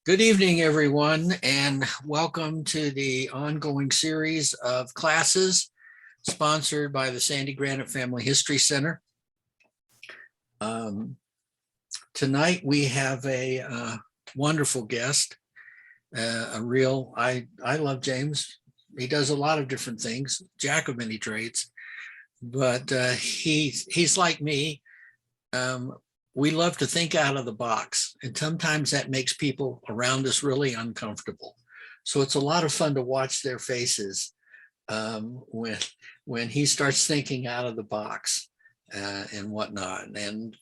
Good evening, everyone, and welcome to the ongoing series of classes sponsored by the Sandy Granite Family History Center. Tonight we have a wonderful guest, I love James. He does a lot of different things, jack of many trades, but he's like me. We love to think out of the box, and sometimes that makes people around us really uncomfortable. So it's a lot of fun to watch their faces when he starts thinking out of the box and whatnot. And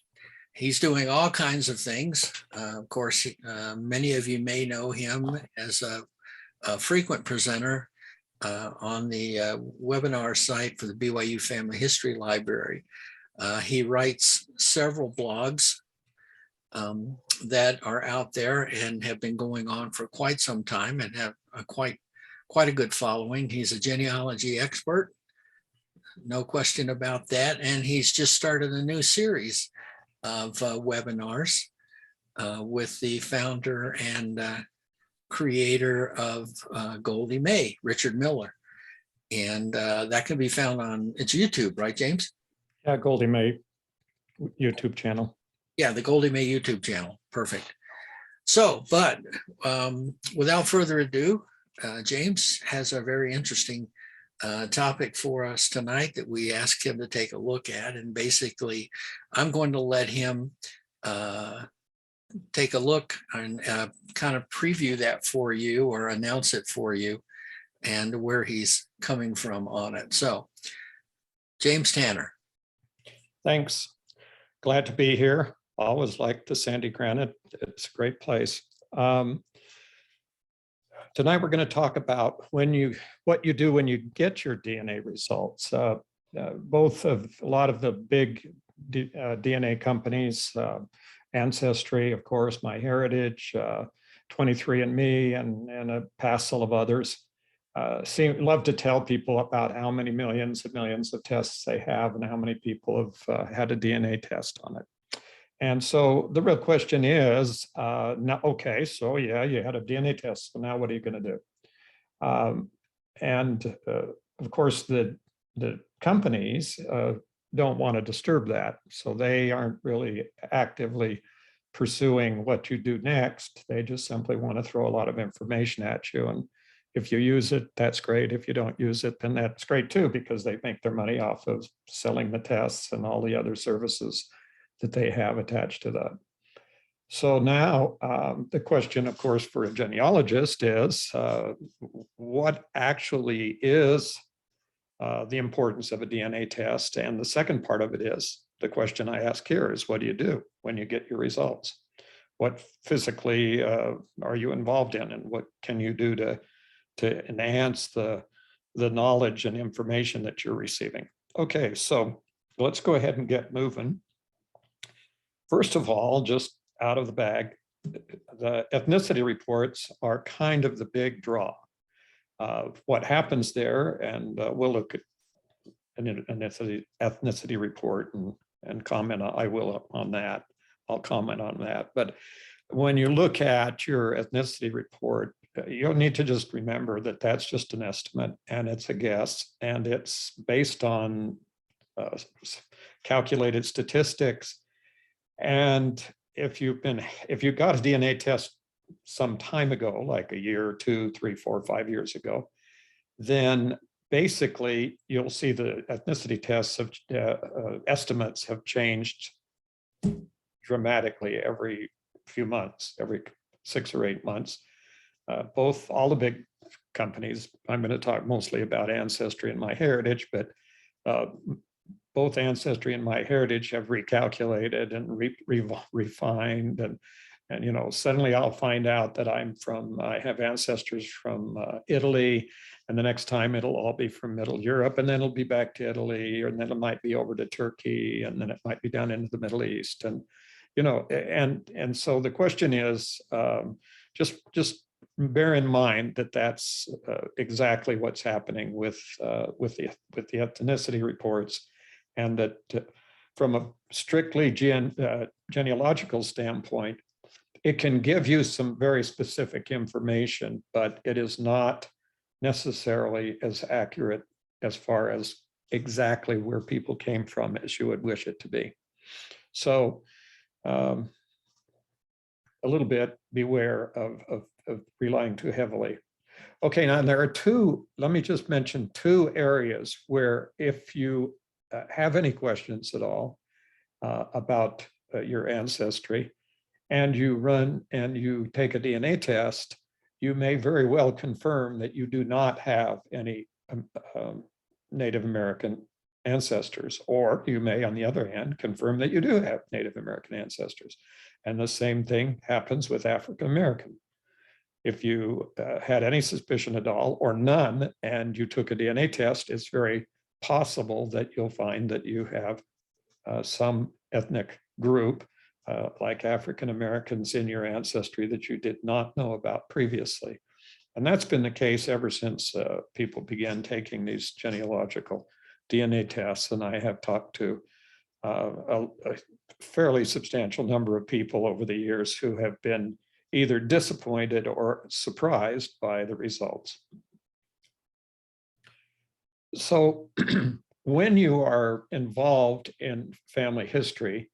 he's doing all kinds of things. Of course, many of you may know him as a frequent presenter on the webinar site for the BYU Family History Library. He writes several blogs that are out there and have been going on for quite some time and have quite a good following. He's a genealogy expert, no question about that. And he's just started a new series of webinars with the founder and creator of Goldie May, Richard Miller. And that can be found on, it's YouTube, right, James? Yeah, Goldie May YouTube channel. Yeah, the Goldie May YouTube channel. Perfect. So, but without further ado, James has a very interesting topic for us tonight that we asked him to take a look at. And basically, I'm going to let him take a look and kind of preview that for you or announce it for you and where he's coming from on it. So, James Tanner. Thanks. Glad to be here. Always like the Sandy Granite. It's a great place. Tonight we're going to talk about what you do when you get your DNA results. Both of a lot of the big DNA companies, Ancestry, of course, MyHeritage, 23andMe, and a passel of others. Love to tell people about how many millions and millions of tests they have and how many people have had a DNA test on it. And so the real question is, now, okay, so yeah, you had a DNA test, so now what are you going to do? Of course, the companies don't want to disturb that, so they aren't really actively pursuing what you do next. They just simply want to throw a lot of information at you, and if you use it, that's great. If you don't use it, then that's great too, because they make their money off of selling the tests and all the other services that they have attached to that. So now the question, of course, for a genealogist is, what actually is the importance of a DNA test? And the second part of it is, the question I ask here is, what do you do when you get your results? What physically are you involved in, and what can you do to enhance the knowledge and information that you're receiving? Okay, so let's go ahead and get moving. First of all, just out of the bag, the ethnicity reports are kind of the big draw. What happens there, and we'll look at an ethnicity report and comment on, I will on that. I'll comment on that. But when you look at your ethnicity report, you'll need to just remember that that's just an estimate, and it's a guess, and it's based on calculated statistics. And if you got a DNA test some time ago, like a year, 2, 3, 4, 5 years ago, then basically you'll see the ethnicity tests of estimates have changed dramatically every few months, every 6 or 8 months. All the big companies, I'm going to talk mostly about Ancestry and MyHeritage, but both Ancestry and MyHeritage have recalculated and refined, and suddenly I'll find out that I have ancestors from Italy, and the next time it'll all be from Middle Europe, and then it'll be back to Italy, and then it might be over to Turkey, and then it might be down into the Middle East, and so the question is, just bear in mind that that's exactly what's happening with the ethnicity reports. And that from a strictly genealogical standpoint, it can give you some very specific information, but it is not necessarily as accurate as far as exactly where people came from as you would wish it to be. So a little bit beware of relying too heavily. Okay, now there are two, let me just mention two areas where if you have any questions at all about your ancestry, and you run and you take a DNA test, you may very well confirm that you do not have any Native American ancestors, or you may, on the other hand, confirm that you do have Native American ancestors. And the same thing happens with African American. If you had any suspicion at all or none, and you took a DNA test, it's very possible that you'll find that you have some ethnic group like African Americans in your ancestry that you did not know about previously. And that's been the case ever since people began taking these genealogical DNA tests. And I have talked to a fairly substantial number of people over the years who have been either disappointed or surprised by the results. So when you are involved in family history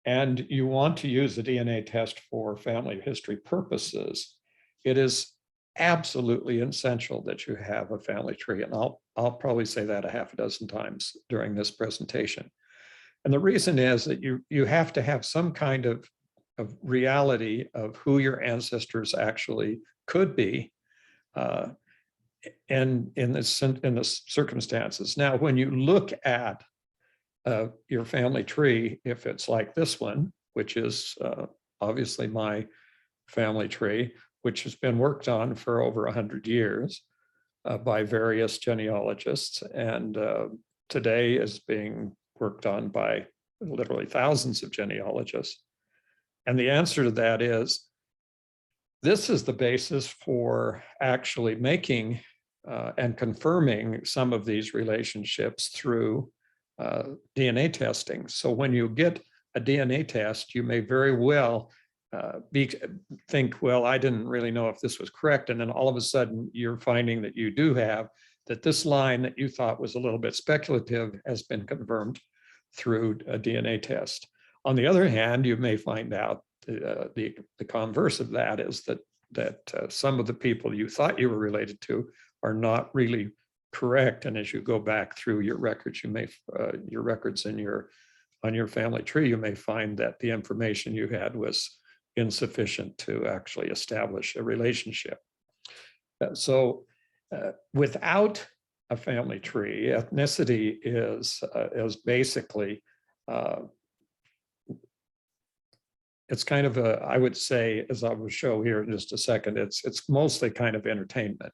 and you want to use a DNA test for family history purposes, it is absolutely essential that you have a family tree. And I'll probably say that a half a dozen times during this presentation. And the reason is that you have to have some kind of reality of who your ancestors actually could be and in the circumstances. Now, when you look at your family tree, if it's like this one, which is obviously my family tree, which has been worked on for over 100 years by various genealogists, and today is being worked on by literally thousands of genealogists. And the answer to that is, this is the basis for actually making and confirming some of these relationships through DNA testing. So when you get a DNA test, you may very well think, well, I didn't really know if this was correct. And then all of a sudden you're finding that you do have, that this line that you thought was a little bit speculative has been confirmed through a DNA test. On the other hand, you may find out the converse of that is that some of the people you thought you were related to are not really correct. And as you go back through your records, you may your records in on your family tree, you may find that the information you had was insufficient to actually establish a relationship. So without a family tree, ethnicity is basically it's kind of a, I would say, as I will show here in just a second, it's mostly kind of entertainment.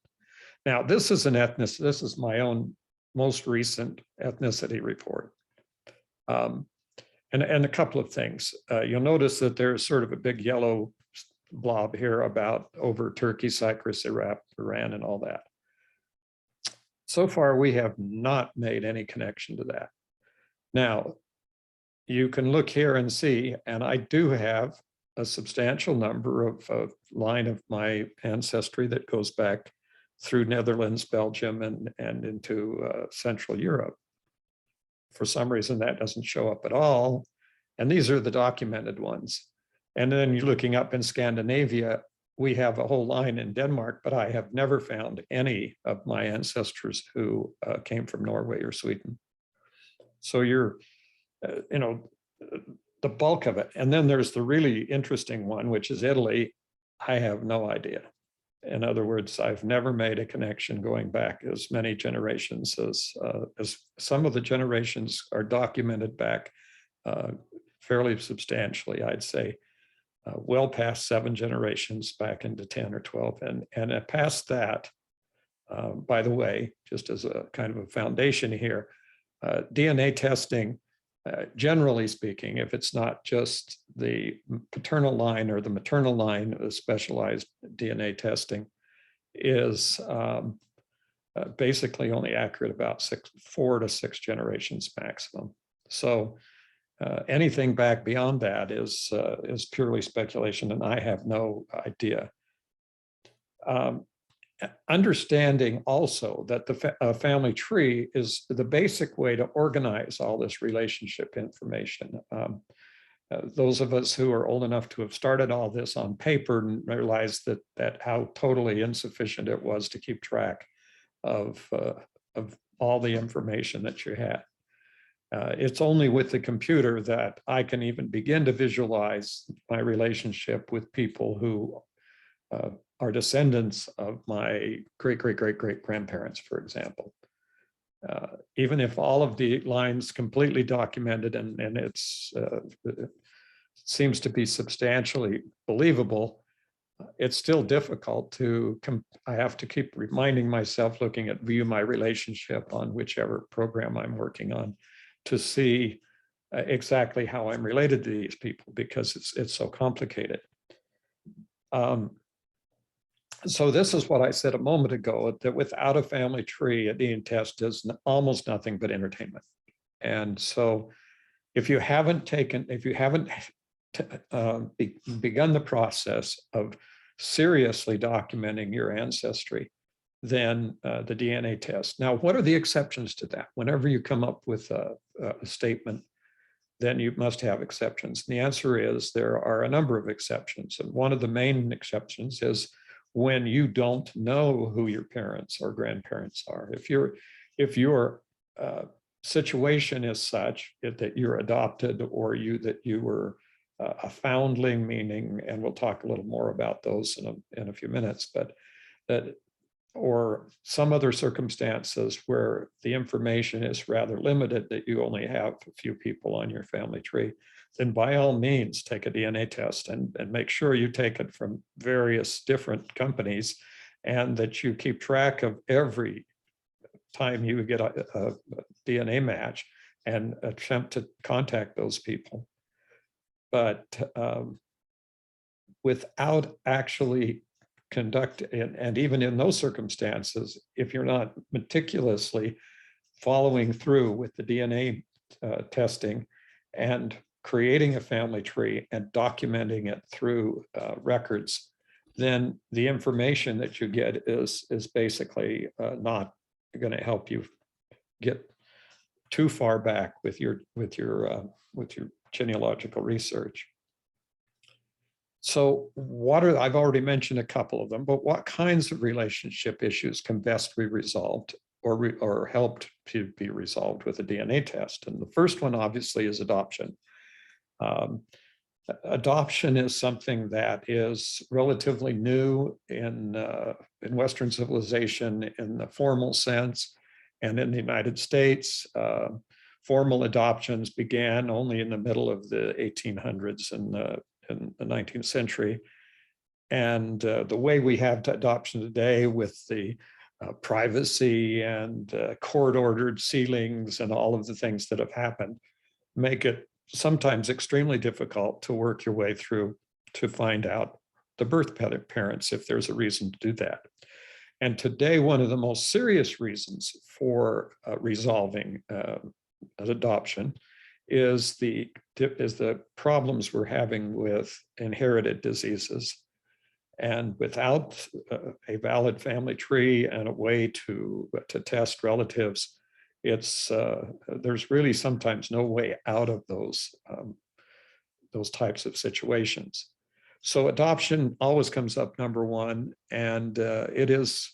Now, this is this is my own most recent ethnicity report. And a couple of things. You'll notice that there's sort of a big yellow blob here about over Turkey, Cyprus, Iraq, Iran, and all that. So far, we have not made any connection to that. Now, you can look here and see, and I do have a substantial number of line of my ancestry that goes back through Netherlands, Belgium, and into Central Europe. For some reason, that doesn't show up at all. And these are the documented ones. And then you're looking up in Scandinavia, we have a whole line in Denmark, but I have never found any of my ancestors who came from Norway or Sweden. So you're, the bulk of it. And then there's the really interesting one, which is Italy. I have no idea. In other words, I've never made a connection going back as many generations as some of the generations are documented back fairly substantially, I'd say, well past 7 generations back into 10 or 12. And past that, by the way, just as a kind of a foundation here, DNA testing, generally speaking, if it's not just the paternal line or the maternal line of specialized DNA testing, is basically only accurate about 4 to 6 generations maximum. So Anything back beyond that is purely speculation, and I have no idea. Understanding also that the family tree is the basic way to organize all this relationship information. Those of us who are old enough to have started all this on paper and realize that how totally insufficient it was to keep track of all the information that you had. It's only with the computer that I can even begin to visualize my relationship with people who are descendants of my great-great-great-great-grandparents, for example. Even if all of the lines completely documented and it seems to be substantially believable, it's still difficult to, I have to keep reminding myself, looking at view my relationship on whichever program I'm working on, to see exactly how I'm related to these people, because it's so complicated. So this is what I said a moment ago, that without a family tree, a DNA test is almost nothing but entertainment. And so if you haven't begun the process of seriously documenting your ancestry, then the DNA test. Now, what are the exceptions to that? Whenever you come up with a statement, then you must have exceptions. And the answer is there are a number of exceptions. And one of the main exceptions is when you don't know who your parents or grandparents are. If your situation is such that you're adopted, or that you were a foundling, meaning, and we'll talk a little more about those in a few minutes, but that, or some other circumstances where the information is rather limited, that you only have a few people on your family tree, then by all means take a DNA test and make sure you take it from various different companies, and that you keep track of every time you get a DNA match and attempt to contact those people. But without actually and even in those circumstances, if you're not meticulously following through with the DNA testing and creating a family tree and documenting it through records, then the information that you get is basically not going to help you get too far back with your genealogical research. So I've already mentioned a couple of them, but what kinds of relationship issues can best be resolved or helped to be resolved with a DNA test? And the first one obviously is adoption. Adoption is something that is relatively new in Western civilization in the formal sense, and in the United States, formal adoptions began only in the middle of the 1800s and in the 19th century. And the way we have adoption today, with the privacy and court-ordered sealings and all of the things that have happened, make it sometimes extremely difficult to work your way through to find out the birth parents, if there's a reason to do that. And today, one of the most serious reasons for resolving an adoption is the problems we're having with inherited diseases. And without a valid family tree and a way to test relatives, there's really sometimes no way out of those types of situations. So adoption always comes up number one, and it is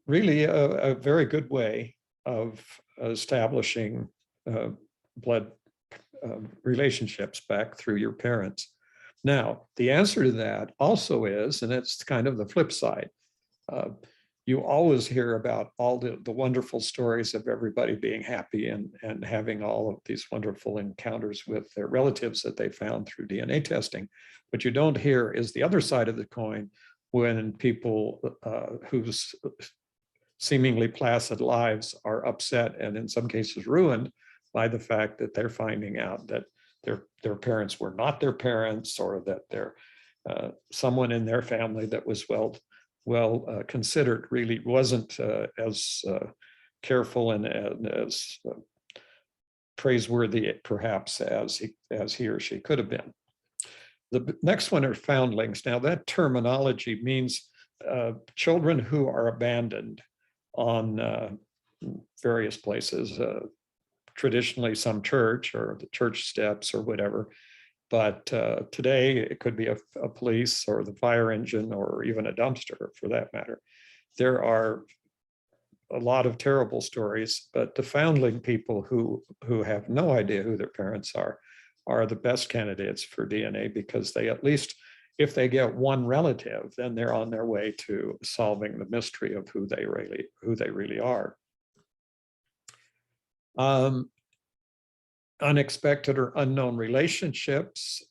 really a very good way of establishing blood relationships back through your parents. Now, the answer to that also is, and it's kind of the flip side, you always hear about all the wonderful stories of everybody being happy and having all of these wonderful encounters with their relatives that they found through DNA testing. What you don't hear is the other side of the coin, when people whose seemingly placid lives are upset and in some cases ruined by the fact that they're finding out that their parents were not their parents, or that they're someone in their family that was well considered really wasn't as careful and as praiseworthy perhaps as he or she could have been. The next one are foundlings. Now that terminology means children who are abandoned on various places, traditionally some church or the church steps or whatever. But today it could be a police or the fire engine or even a dumpster for that matter. There are a lot of terrible stories, but the foundling people who have no idea who their parents are the best candidates for DNA, because they, at least if they get one relative, then they're on their way to solving the mystery of who they really are. Unexpected or unknown relationships.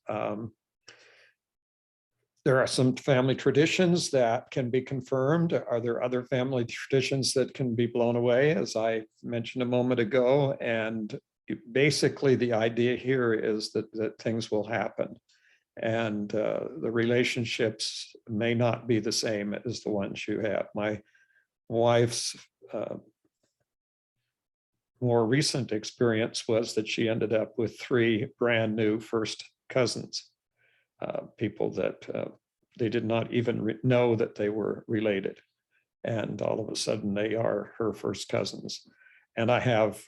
There are some family traditions that can be confirmed. Are there other family traditions that can be blown away, as I mentioned a moment ago? And basically the idea here is that things will happen, and the relationships may not be the same as the ones you have. My wife's more recent experience was that she ended up with 3 brand new first cousins, people that they did not even know that they were related. And all of a sudden they are her first cousins. And I have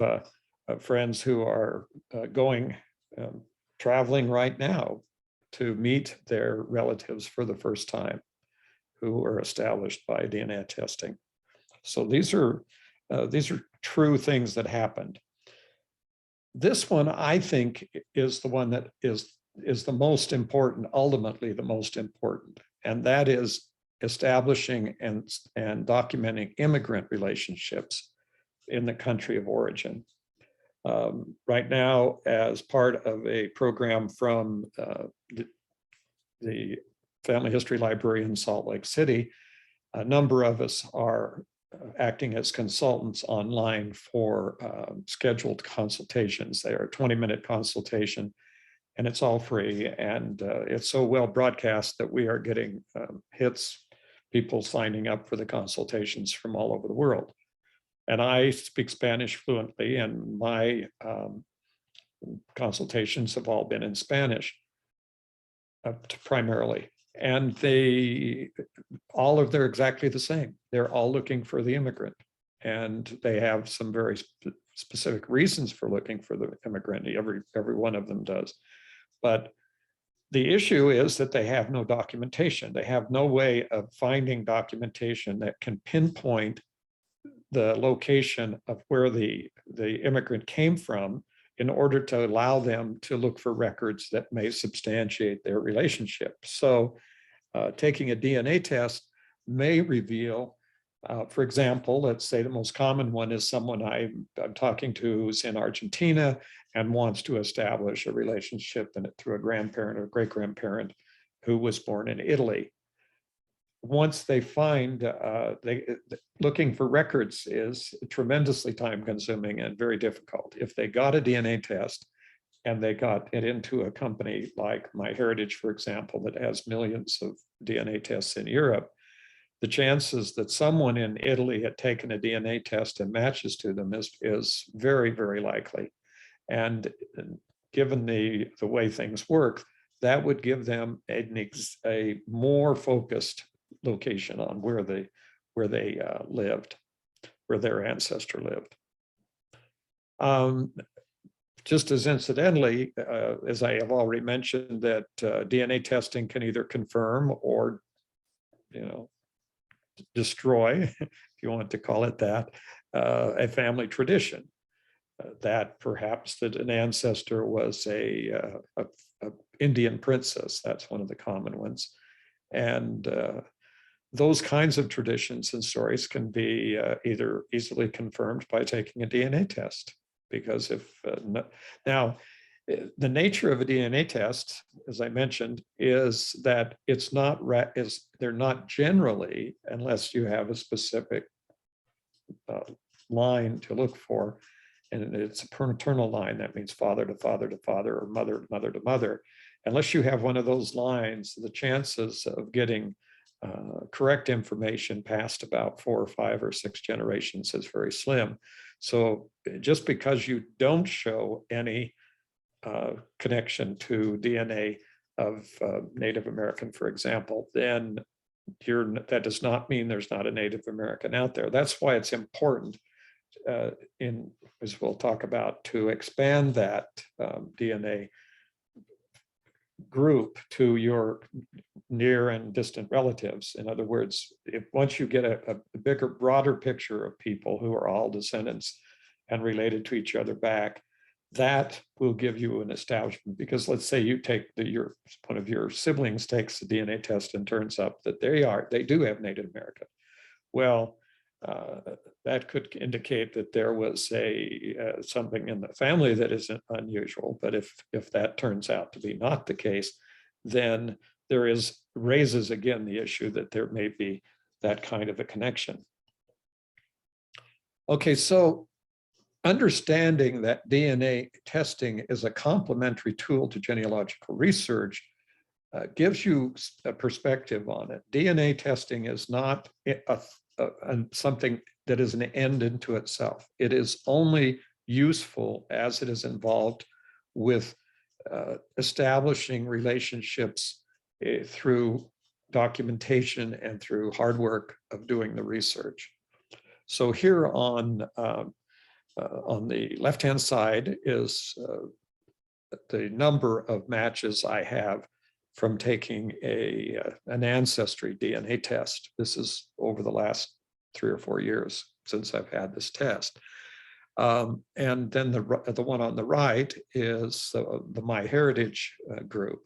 friends who are traveling right now to meet their relatives for the first time, who were established by DNA testing. So these are true things that happened. This one, I think, is the one that is the most important, ultimately the most important, and that is establishing and documenting immigrant relationships in the country of origin. Right now, as part of a program from the Family History Library in Salt Lake City, a number of us are acting as consultants online for scheduled consultations. They are a 20-minute consultation, and it's all free. And it's so well broadcast that we are getting hits, people signing up for the consultations from all over the world. And I speak Spanish fluently, and my consultations have all been in Spanish primarily. And all of they're exactly the same. They're all looking for the immigrant, and they have some very specific reasons for looking for the immigrant. Every one of them does. But the issue is that they have no documentation. They have no way of finding documentation that can pinpoint the location of where the immigrant came from in order to allow them to look for records that may substantiate their relationship. So taking a DNA test may reveal, for example, let's say the most common one is someone I'm talking to who's in Argentina and wants to establish a relationship through a grandparent or great-grandparent who was born in Italy. Once they find, looking for records is tremendously time-consuming and very difficult. If they got a DNA test and they got it into a company like MyHeritage, for example, that has millions of DNA tests in Europe, the chances that someone in Italy had taken a DNA test and matches to them is very, very likely. And given the way things work, that would give them a more focused location on where they lived, where their ancestor lived. Just as incidentally, as I have already mentioned, that DNA testing can either confirm or, destroy, if you want to call it that, a family tradition. That perhaps that an ancestor was a Indian princess. That's one of the common ones. And those kinds of traditions and stories can be either easily confirmed by taking a DNA test. Because now, the nature of a DNA test, as I mentioned, is that they're not generally, unless you have a specific line to look for, and it's a paternal line. That means father to father to father, or mother to mother. Unless you have one of those lines, the chances of getting correct information past about 4 or 5 or 6 generations is very slim. So just because you don't show any connection to DNA of Native American, for example, then that does not mean there's not a Native American out there. That's why it's important, as we'll talk about, to expand that DNA group to your near and distant relatives. In other words, once you get a bigger, broader picture of people who are all descendants and related to each other back, that will give you an establishment. Because let's say you take one of your siblings takes the DNA test and turns up that they do have Native American. Well, that could indicate that there was something in the family that isn't unusual. But if that turns out to be not the case, then raises again the issue that there may be that kind of a connection. Okay, so understanding that DNA testing is a complementary tool to genealogical research gives you a perspective on it. DNA testing is not something that is an end into itself. It is only useful as it is involved with establishing relationships through documentation and through hard work of doing the research. So here on the left-hand side is the number of matches I have from taking an ancestry DNA test. This is over the last 3 or 4 years since I've had this test. And then the one on the right is the MyHeritage group.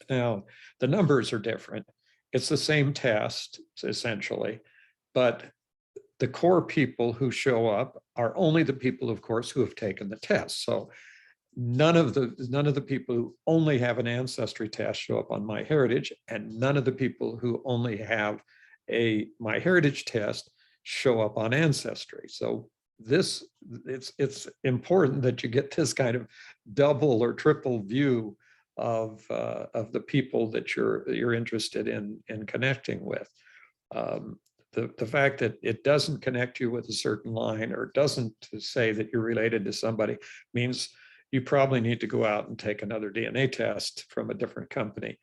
Now, the numbers are different. It's the same test, essentially, but the core people who show up are only the people, of course, who have taken the test. So none of the people who only have an ancestry test show up on MyHeritage, and none of the people who only have a MyHeritage test show up on Ancestry. So it's important that you get this kind of double or triple view of the people that you're interested in connecting with. The fact that it doesn't connect you with a certain line or doesn't say that you're related to somebody means you probably need to go out and take another DNA test from a different company.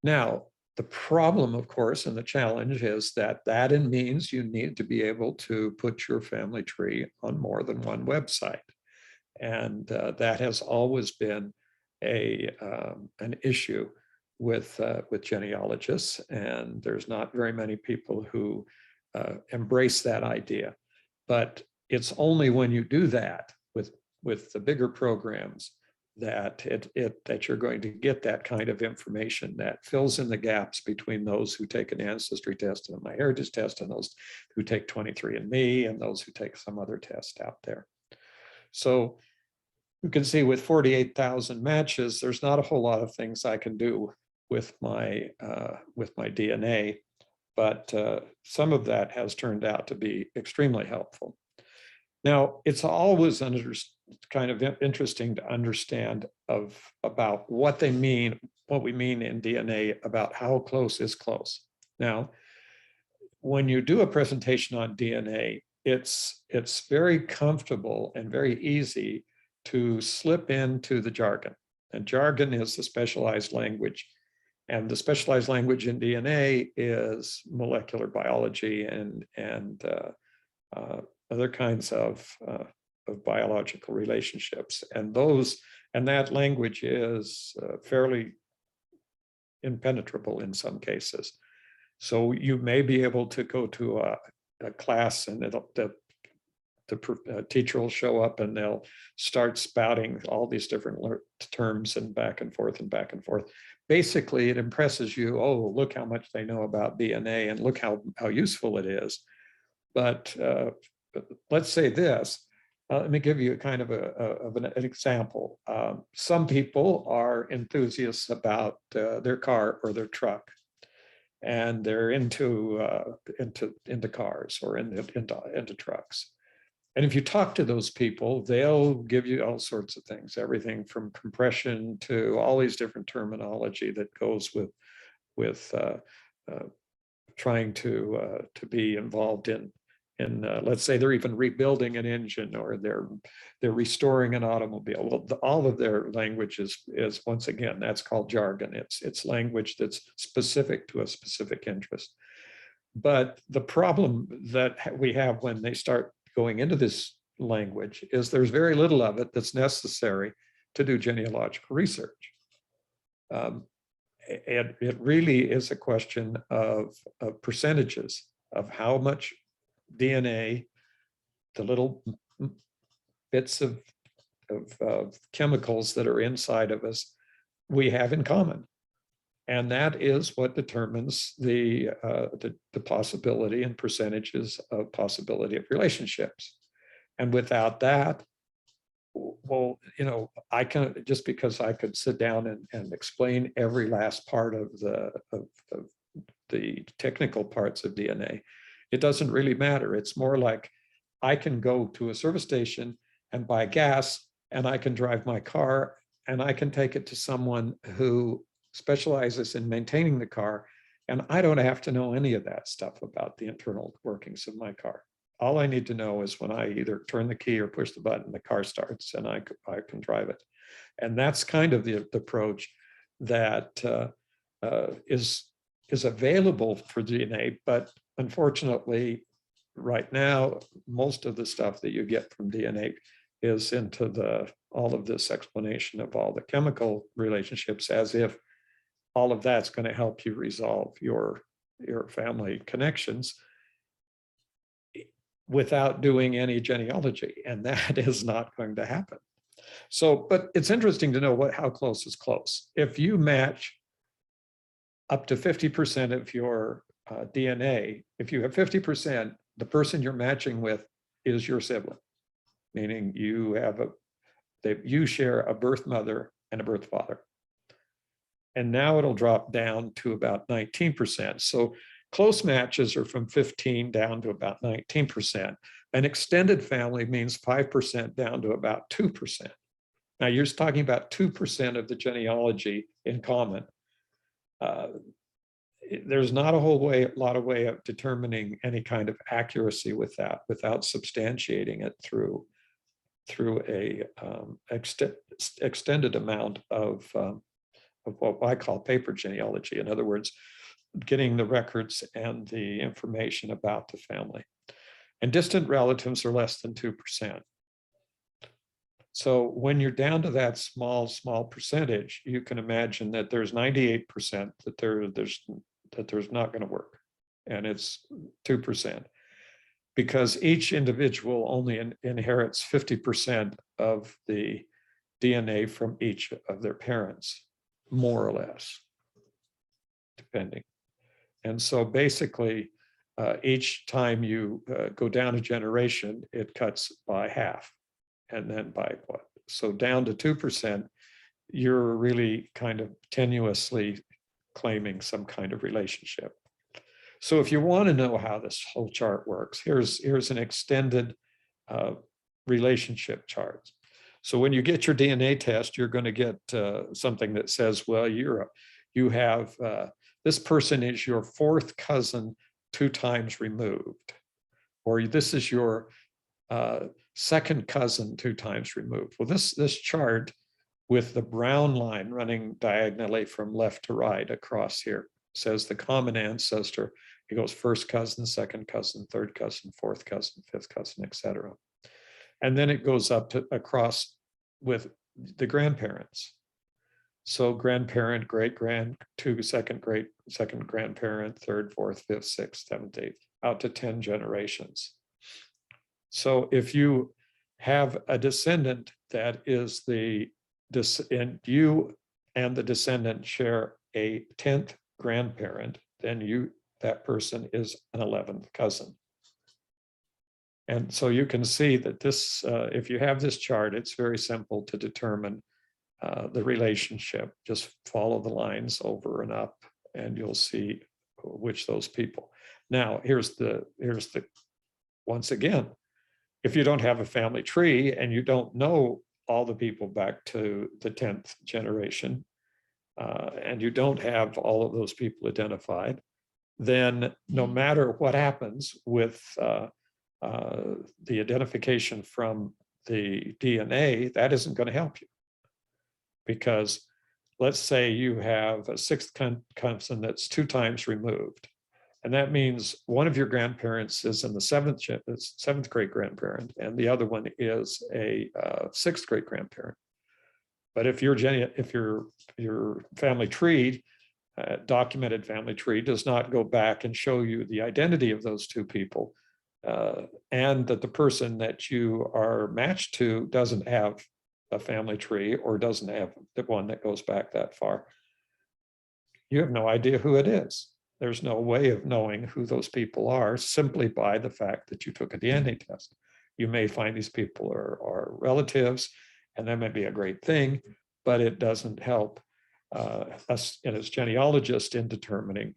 Now, the problem, of course, and the challenge is that means you need to be able to put your family tree on more than one website. And that has always been an issue with genealogists, and there's not very many people who embrace that idea. But it's only when you do that with the bigger programs that that you're going to get that kind of information that fills in the gaps between those who take an ancestry test and a MyHeritage test, and those who take 23andMe, and those who take some other test out there. So you can see with 48,000 matches, there's not a whole lot of things I can do with my DNA, but some of that has turned out to be extremely helpful. Now, it's always kind of interesting to understand about what we mean in DNA about how close is close. Now, when you do a presentation on DNA, it's very comfortable and very easy to slip into the jargon. And jargon is the specialized language. And the specialized language in DNA is molecular biology and other kinds of biological relationships. And that language is fairly impenetrable in some cases. So you may be able to go to a class and the teacher will show up and they'll start spouting all these different terms and back and forth and back and forth. Basically, it impresses you, oh, look how much they know about DNA and look how useful it is. But let's say this, let me give you a kind of an example. Some people are enthusiasts about their car or their truck, and they're into cars or into trucks. And if you talk to those people, they'll give you all sorts of things, everything from compression to all these different terminology that goes with trying to be involved in let's say they're even rebuilding an engine, or they're restoring an automobile. Well, all of their language is once again, that's called jargon. It's language that's specific to a specific interest. But the problem that we have when they start going into this language is there's very little of it that's necessary to do genealogical research. It really is a question of percentages of how much DNA, the little bits of chemicals that are inside of us, we have in common. And that is what determines the possibility and percentages of possibility of relationships. And without that, well, you know, I can, just because I could sit down and explain every last part of the technical parts of DNA, it doesn't really matter. It's more like I can go to a service station and buy gas, and I can drive my car, and I can take it to someone who specializes in maintaining the car, and I don't have to know any of that stuff about the internal workings of my car. All I need to know is when I either turn the key or push the button, the car starts, and I can drive it. And that's kind of the approach that is available for DNA, but unfortunately, right now, most of the stuff that you get from DNA is into all of this explanation of all the chemical relationships, as if all of that's going to help you resolve your family connections without doing any genealogy, and that is not going to happen. So, but it's interesting to know how close is close. If you match up to 50% of your DNA, if you have 50%, the person you're matching with is your sibling, meaning you have you share a birth mother and a birth father. And now it'll drop down to about 19%. So close matches are from 15 down to about 19%. An extended family means 5% down to about 2%. Now you're talking about 2% of the genealogy in common. There's not a lot of way of determining any kind of accuracy with that without substantiating it through a extended amount of what I call paper genealogy. In other words, getting the records and the information about the family. And distant relatives are less than 2%. So when you're down to that small percentage, you can imagine that there's 98% that there's not going to work, and it's 2%, because each individual only inherits 50% of the DNA from each of their parents, more or less, depending. And so basically, each time you go down a generation, it cuts by half, and then by what? So down to 2%, you're really kind of tenuously claiming some kind of relationship. So if you want to know how this whole chart works, here's an extended relationship chart. So when you get your DNA test, you're going to get something that says, well, you have this person is your fourth cousin 2 times removed, or this is your second cousin 2 times removed. Well, this chart with the brown line running diagonally from left to right across here says the common ancestor. It goes first cousin, second cousin, third cousin, fourth cousin, fifth cousin, etc. And then it goes up to across with the grandparents. So grandparent, great grand, second grandparent, third, fourth, fifth, sixth, seventh, eighth, out to 10 generations. So if you have a descendant that is and you and the descendant share a 10th grandparent, then that person is an 11th cousin. And so you can see that this, if you have this chart, it's very simple to determine the relationship. Just follow the lines over and up, and you'll see which those people. Now, here's the once again, if you don't have a family tree and you don't know all the people back to the 10th generation, and you don't have all of those people identified, then no matter what happens with the identification from the DNA, that isn't going to help you. Because let's say you have a sixth cousin that's 2 times removed. And that means one of your grandparents is in the seventh great grandparent, and the other one is a 6th great grandparent. But if your family tree, documented family tree, does not go back and show you the identity of those 2 people, and that the person that you are matched to doesn't have a family tree or doesn't have the one that goes back that far, you have no idea who it is. There's no way of knowing who those people are simply by the fact that you took a DNA test. You may find these people are relatives, and that may be a great thing, but it doesn't help us as genealogists in determining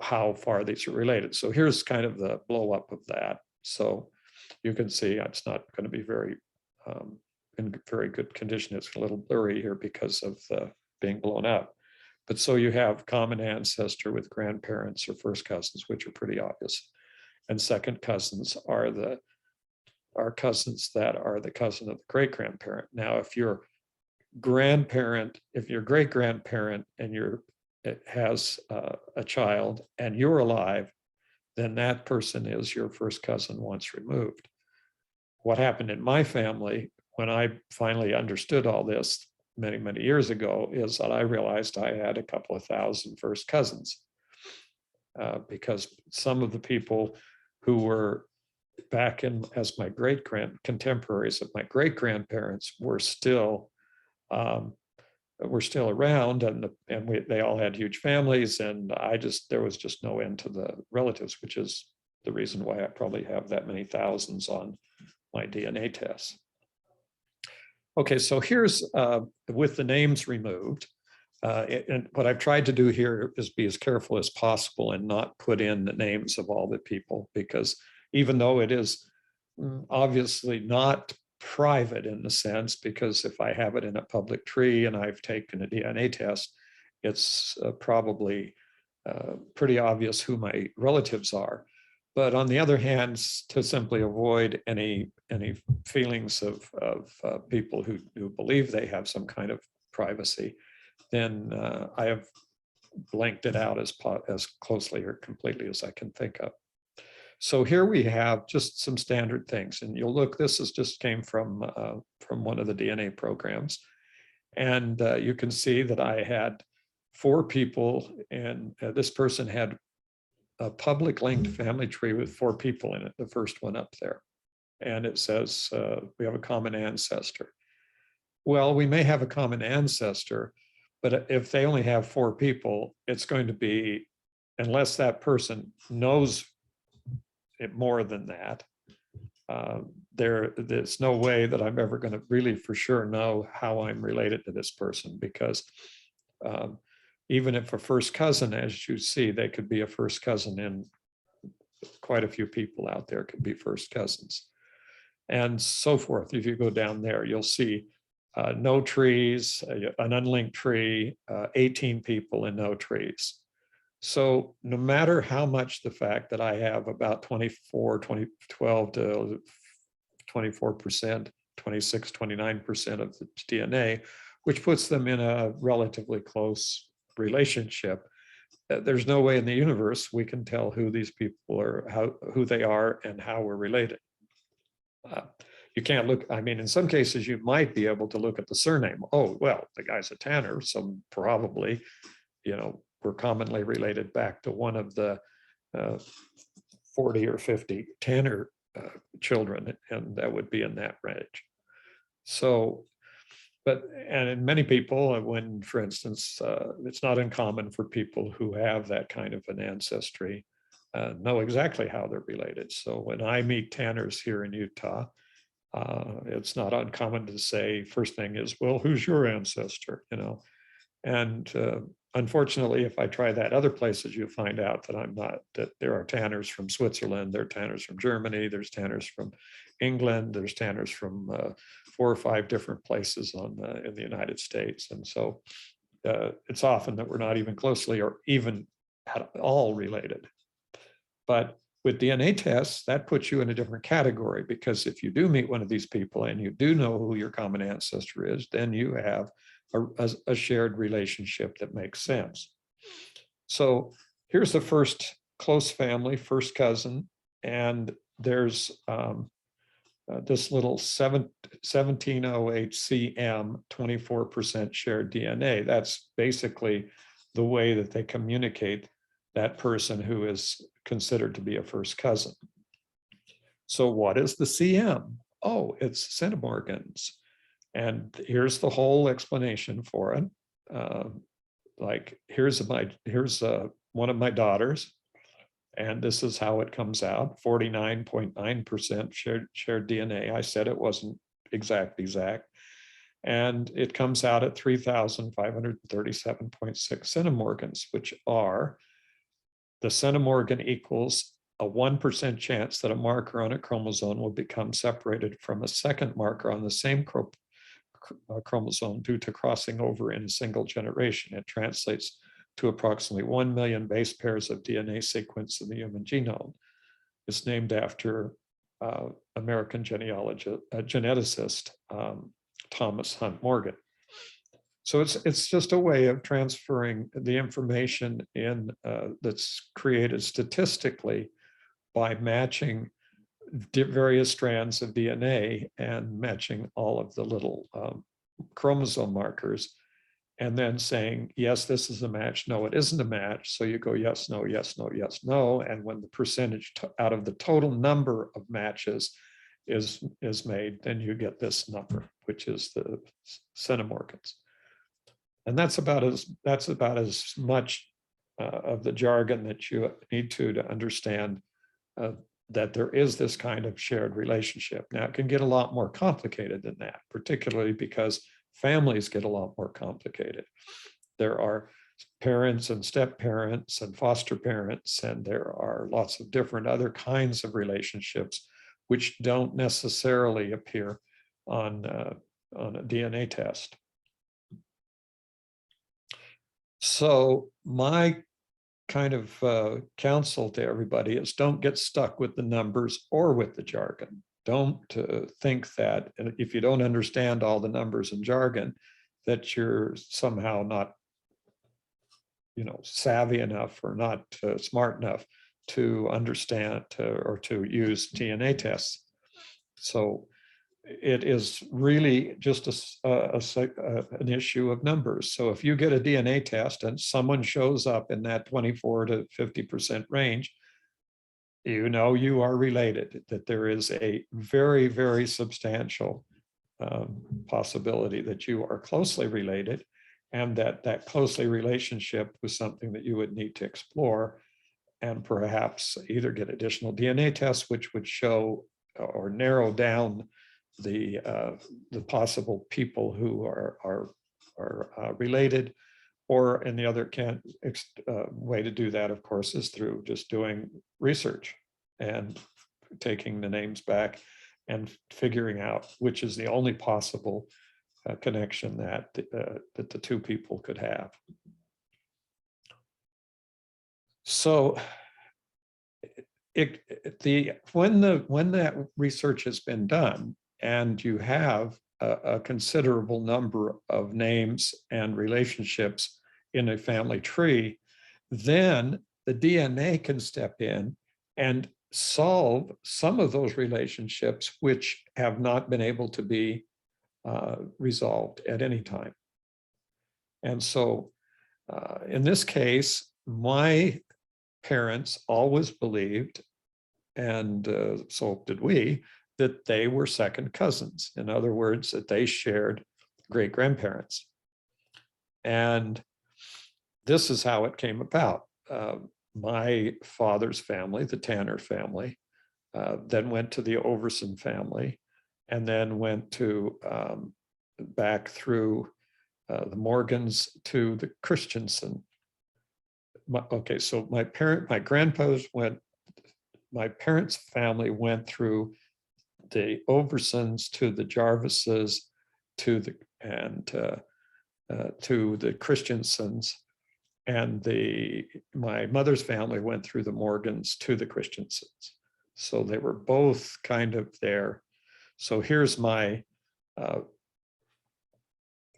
how far these are related. So here's kind of the blow up of that. So you can see it's not going to be very in very good condition. It's a little blurry here because of being blown up. But so you have common ancestor with grandparents or first cousins, which are pretty obvious. And second cousins are cousins that are the cousin of the great grandparent. Now, if your great grandparent and it has a child and you're alive, then that person is your first cousin once removed. What happened in my family when I finally understood all this many, many years ago is that I realized I had a couple of thousand first cousins because some of the people who were back in as my contemporaries of my great grandparents were still around, and they all had huge families, and there was just no end to the relatives, which is the reason why I probably have that many thousands on my DNA tests. Okay, so here's with the names removed. And what I've tried to do here is be as careful as possible and not put in the names of all the people, because even though it is obviously not private in the sense, because if I have it in a public tree and I've taken a DNA test, it's probably pretty obvious who my relatives are. But on the other hand, to simply avoid any feelings of people who believe they have some kind of privacy, then I have blanked it out as closely or completely as I can think of. So here we have just some standard things, and you'll look. This just came from one of the DNA programs, and you can see that I had 4 people, and this person had a public linked family tree with 4 people in it, the first one up there. And it says we have a common ancestor. Well, we may have a common ancestor, but if they only have 4 people, it's going to be, unless that person knows it more than that, there's no way that I'm ever going to really for sure know how I'm related to this person, because even if a first cousin, as you see, they could be a first cousin in quite a few people out there could be first cousins and so forth. If you go down there, you'll see no trees, an unlinked tree, 18 people and no trees. So no matter how much the fact that I have about 12 to 24%, 26, 29% of the DNA, which puts them in a relatively close relationship, there's no way in the universe we can tell who these people are, who they are, and how we're related. You can't look, I mean, in some cases you might be able to look at the surname. Oh, well, the guy's a Tanner, so probably, we're commonly related back to one of the 40 or 50 Tanner children, and that would be in that range. So, and in many people, when, for instance, it's not uncommon for people who have that kind of an ancestry know exactly how they're related. So when I meet Tanners here in Utah, it's not uncommon to say, first thing is, well, who's your ancestor, And unfortunately, if I try that other places, you find out that I'm not, that there are Tanners from Switzerland, there are Tanners from Germany, there's Tanners from England, there's Tanners from 4 or 5 different places in the United States. And so it's often that we're not even closely or even at all related. But with DNA tests, that puts you in a different category, because if you do meet one of these people and you do know who your common ancestor is, then you have a shared relationship that makes sense. So here's the first close family, first cousin, and there's this little 1708 CM, 24% shared DNA. That's basically the way that they communicate that person who is considered to be a first cousin. So what is the CM? Oh, it's centimorgans. And here's the whole explanation for it. Like here's one of my daughters, and this is how it comes out: 49.9% shared DNA. I said it wasn't exact, and it comes out at 3,537.6 centimorgans, which are the centimorgan equals a 1% chance that a marker on a chromosome will become separated from a second marker on the same chromosome due to crossing over in a single generation. It translates to approximately 1 million base pairs of DNA sequence in the human genome. It's named after American geneticist Thomas Hunt Morgan. So it's just a way of transferring the information in that's created statistically by matching various strands of DNA and matching all of the little chromosome markers, and then saying, yes, this is a match, no, it isn't a match. So you go yes, no, yes, no, yes, no. And when the percentage out of the total number of matches is made, then you get this number, which is the centimorgans. And that's about as much of the jargon that you need to understand that there is this kind of shared relationship. Now, it can get a lot more complicated than that, particularly because families get a lot more complicated. There are parents and step-parents and foster parents, and there are lots of different other kinds of relationships which don't necessarily appear on a DNA test. So my kind of counsel to everybody is don't get stuck with the numbers or with the jargon. Don't think that if you don't understand all the numbers and jargon, that you're somehow not, savvy enough or not smart enough to understand or to use DNA tests. So it is really just an issue of numbers. So if you get a DNA test and someone shows up in that 24 to 50% range, you are related, that there is a very, very substantial possibility that you are closely related, and that closely relationship was something that you would need to explore and perhaps either get additional DNA tests, which would show or narrow down the possible people who are related, or in the other way to do that, of course, is through just doing research and taking the names back and figuring out which is the only possible connection that the two people could have. So when that research has been done and you have a considerable number of names and relationships in a family tree, then the DNA can step in and solve some of those relationships which have not been able to be resolved at any time. And so in this case, my parents always believed, and so did we, that they were second cousins. In other words, that they shared great-grandparents. And this is how it came about. My father's family, the Tanner family, then went to the Overson family, and then went to back through the Morgans to the Christensen. Okay, so my parents' family went through the Oversons to the Jarvises to the Christensens, and my mother's family went through the Morgans to the Christensens. So they were both kind of there. So here's my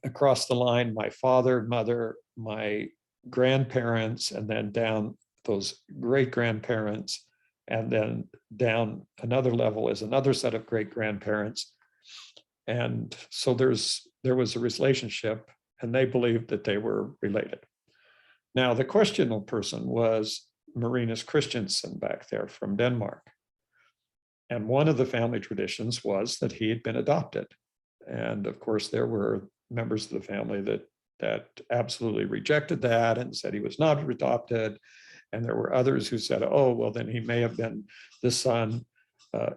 across the line, my father, mother, my grandparents, and then down those great grandparents, and then down another level is another set of great grandparents. And so there was a relationship, and they believed that they were related. Now, the questionable person was Marinus Christensen back there from Denmark. And one of the family traditions was that he had been adopted. And of course, there were members of the family that absolutely rejected that and said he was not adopted. And there were others who said, oh, well, then he may have been the son,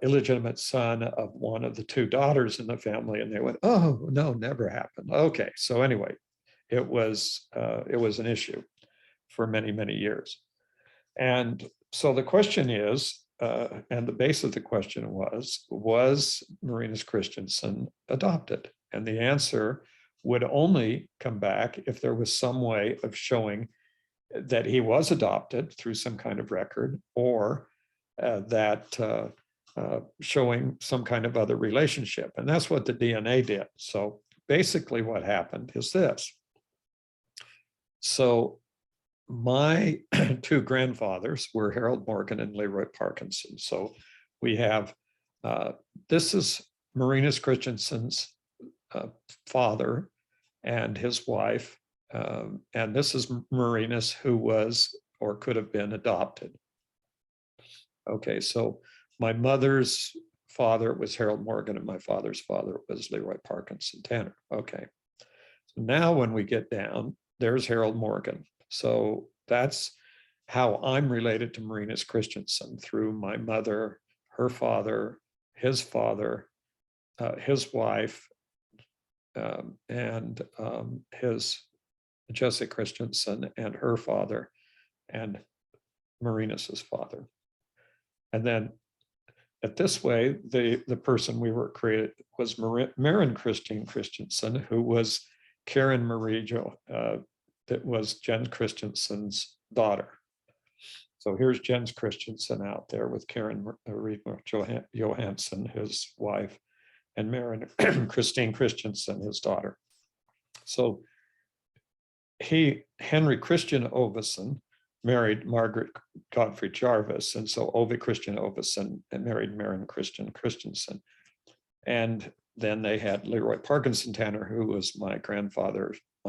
illegitimate son of one of the two daughters in the family. And they went, oh, no, never happened. Okay, so anyway, it was an issue for many, many years. And so the question is, and the base of the question was Marinus Christensen adopted? And the answer would only come back if there was some way of showing that he was adopted through some kind of record, or that showing some kind of other relationship. And that's what the DNA did. So basically what happened is this. So my two grandfathers were Harold Morgan and Leroy Parkinson. So we have, this is Marinus Christensen's father and his wife. And this is Marinus, who was or could have been adopted. Okay, so my mother's father was Harold Morgan and my father's father was Leroy Parkinson Tanner. Okay, so now when we get down, there's Harold Morgan. So that's how I'm related to Marinus Christensen, through my mother, her father, his wife, and his Jesse Christensen and her father, and Marinus's father. And then at this way, the person we were created was Maren Christine Christensen, who was Karen Marie that was Jens Christensen's daughter. So here's Jens Christensen out there with Karen Marie Johansson, his wife, and Maren Christine Christensen, his daughter. So Henry Christian Ovesen married Margaret Godfrey Jarvis, and so Ove Christian Ovesen married Maren Christian Christensen. And then they had Leroy Parkinson Tanner, who was my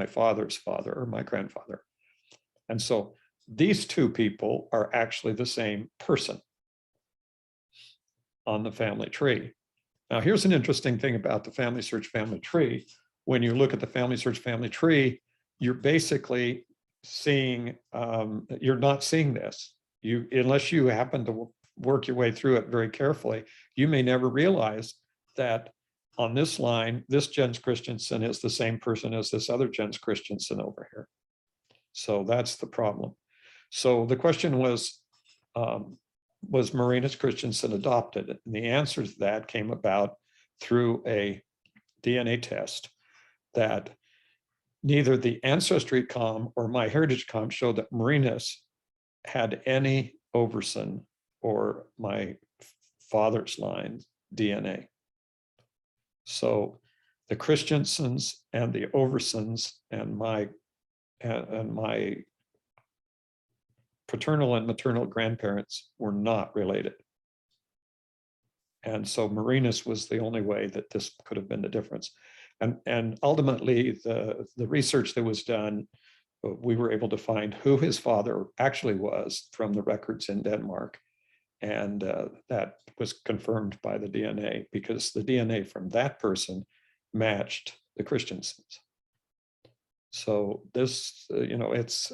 father's father, or my grandfather. And so these two people are actually the same person on the family tree. Now, here's an interesting thing about the Family Search family tree. When you look at the Family Search family tree, you're basically seeing, you're not seeing this. Unless you happen to work your way through it very carefully, you may never realize that on this line, this Jens Christensen is the same person as this other Jens Christensen over here. So that's the problem. So the question was Marinus Christensen adopted? And the answer to that came about through a DNA test that neither the Ancestry.com or MyHeritage.com showed that Marinus had any Overson or my father's line DNA. So the Christensens and the Oversons and my paternal and maternal grandparents were not related. And so Marinus was the only way that this could have been the difference. And ultimately, the research that was done, we were able to find who his father actually was from the records in Denmark. And that was confirmed by the DNA, because the DNA from that person matched the Christensens. So this, it's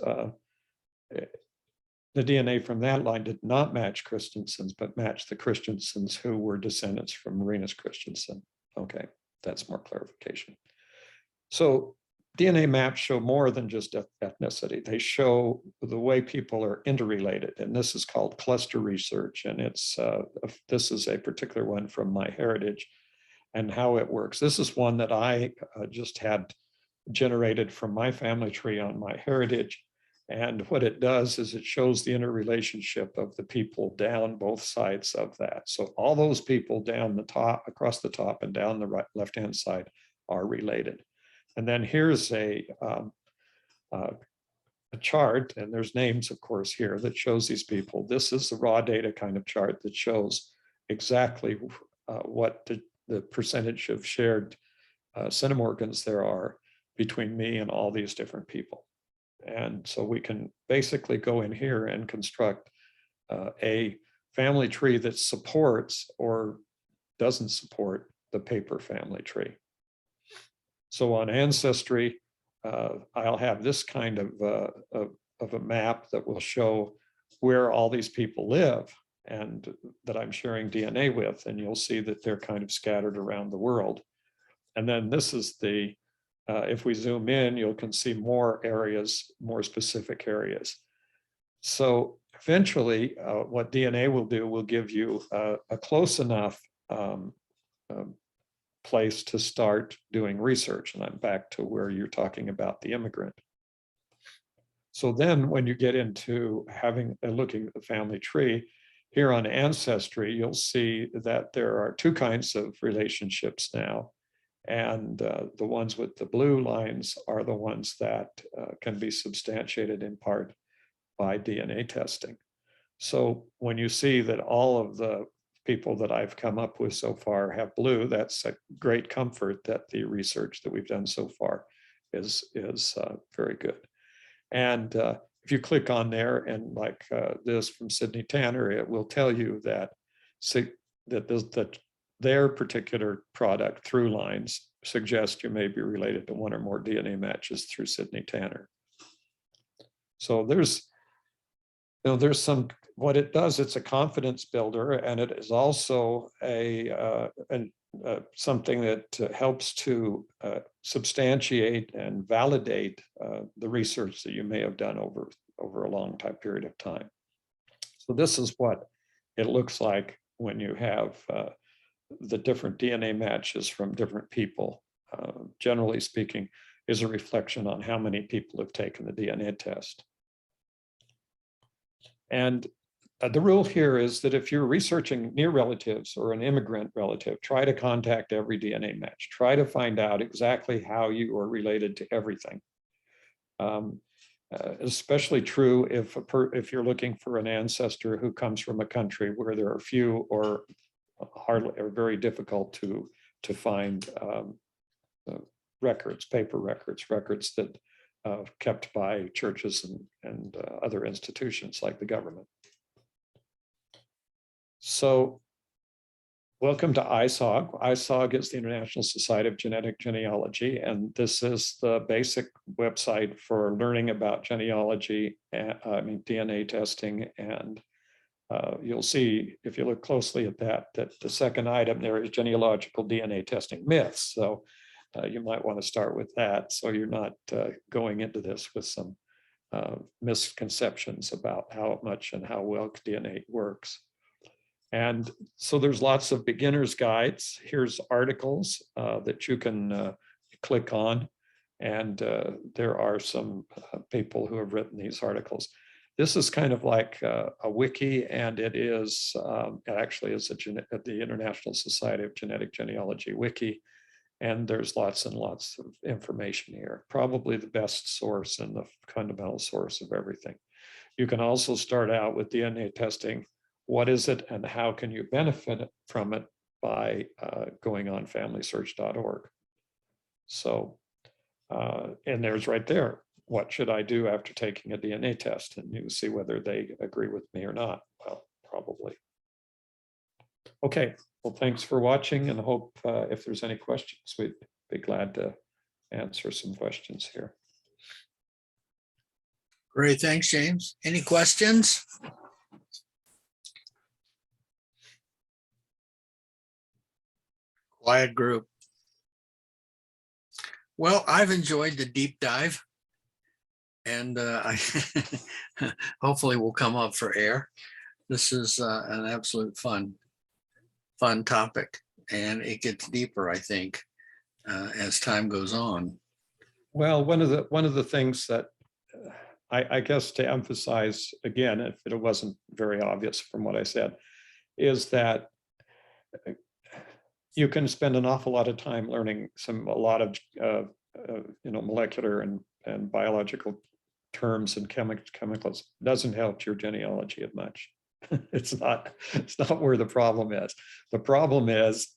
the DNA from that line did not match Christensens, but matched the Christensens who were descendants from Marinus Christensen. Okay, that's more clarification. So DNA maps show more than just ethnicity. They show the way people are interrelated, and this is called cluster research. And this is a particular one from MyHeritage and how it works. This is one that I just had generated from my family tree on MyHeritage. And what it does is it shows the interrelationship of the people down both sides of that. So all those people down the top, across the top and down the right, left-hand side are related. And then here's a chart, and there's names, of course, here that shows these people. This is the raw data kind of chart that shows exactly what the percentage of shared centimorgans there are between me and all these different people. And so we can basically go in here and construct a family tree that supports or doesn't support the paper family tree. So on Ancestry, I'll have this kind of a map that will show where all these people live and that I'm sharing DNA with, and you'll see that they're kind of scattered around the world. And then this is the if we zoom in, you can see more areas, more specific areas. So eventually, what DNA will do will give you a close enough place to start doing research. And I'm back to where you're talking about the immigrant. So then when you get into looking at the family tree, here on Ancestry, you'll see that there are two kinds of relationships now. And the ones with the blue lines are the ones that can be substantiated in part by DNA testing. So when you see that all of the people that I've come up with so far have blue, that's a great comfort that the research that we've done so far is very good. And if you click on there and like this from Sydney Tanner, it will tell you that their particular product through lines suggest you may be related to one or more DNA matches through Sydney Tanner. So there's some, what it does, it's a confidence builder, and it is also something that helps to substantiate and validate the research that you may have done over a long time period of time. So this is what it looks like when you have the different DNA matches from different people. Generally speaking, is a reflection on how many people have taken the DNA test. And the rule here is that if you're researching near relatives or an immigrant relative, try to contact every DNA match. Try to find out exactly how you are related to everything. Especially true if you're looking for an ancestor who comes from a country where there are few or hardly or very difficult to find records, paper records that kept by churches and other institutions like the government. So welcome to ISOG. ISOG is the International Society of Genetic Genealogy, and this is the basic website for learning about genealogy, DNA testing. And you'll see, if you look closely at that the second item there is genealogical DNA testing myths. So you might want to start with that, so you're not going into this with some misconceptions about how much and how well DNA works. And so there's lots of beginner's guides. Here's articles that you can click on. And there are some people who have written these articles. This is kind of like a wiki, and it is actually is the International Society of Genetic Genealogy wiki. And there's lots and lots of information here. Probably the best source and the fundamental source of everything. You can also start out with DNA testing. What is it and how can you benefit from it by going on familysearch.org. So, and there's right there, what should I do after taking a DNA test? And you see whether they agree with me or not. Well, probably. Okay, well, thanks for watching, and hope if there's any questions, we'd be glad to answer some questions here. Great, thanks, James. Any questions? Quiet group. Well, I've enjoyed the deep dive, and hopefully we'll come up for air. This is an absolute fun topic, and it gets deeper, I think, as time goes on. Well, one of the things that I guess to emphasize again, if it wasn't very obvious from what I said, is that you can spend an awful lot of time learning a lot of molecular and biological terms and chemicals. Doesn't help your genealogy as much. It's not where the problem is. The problem is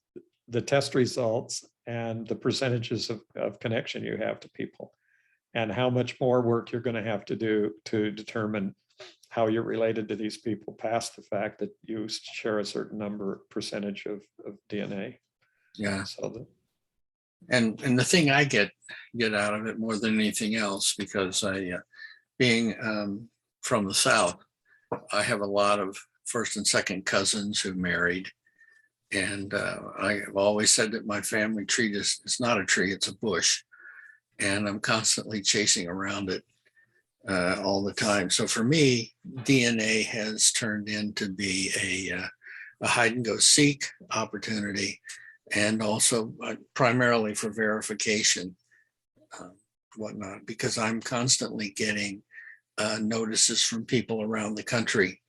the test results and the percentages of connection you have to people, and how much more work you're going to have to do to determine how you're related to these people past the fact that you share a certain percentage of DNA. Yeah. So And the thing I get out of it more than anything else, because being from the South, I have a lot of first and second cousins who married. And I've always said that my family tree it's not a tree, it's a bush. And I'm constantly chasing around it all the time. So for me, DNA has turned into be a hide and go seek opportunity, and also primarily for verification, whatnot, because I'm constantly getting notices from people around the country.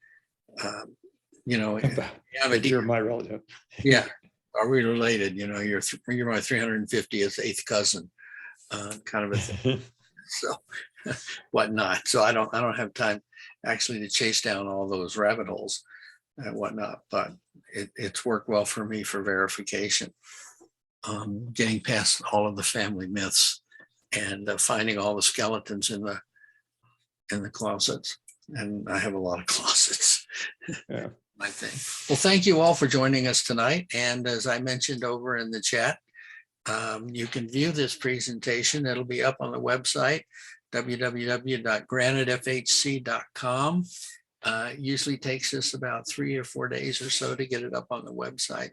you're my relative. Yeah, are we related? You're my 350th eighth cousin, kind of a thing. So whatnot. So I don't have time actually to chase down all those rabbit holes and whatnot, but it's worked well for me for verification. Getting past all of the family myths and finding all the skeletons in the closets. And I have a lot of closets. Yeah. My thing. Well, thank you all for joining us tonight. And as I mentioned over in the chat, you can view this presentation. It'll be up on the website, www.granitefhc.com. Usually takes us about 3 or 4 days or so to get it up on the website.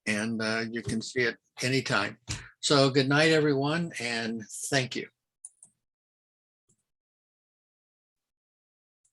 And you can see it anytime. So good night, everyone, and thank you.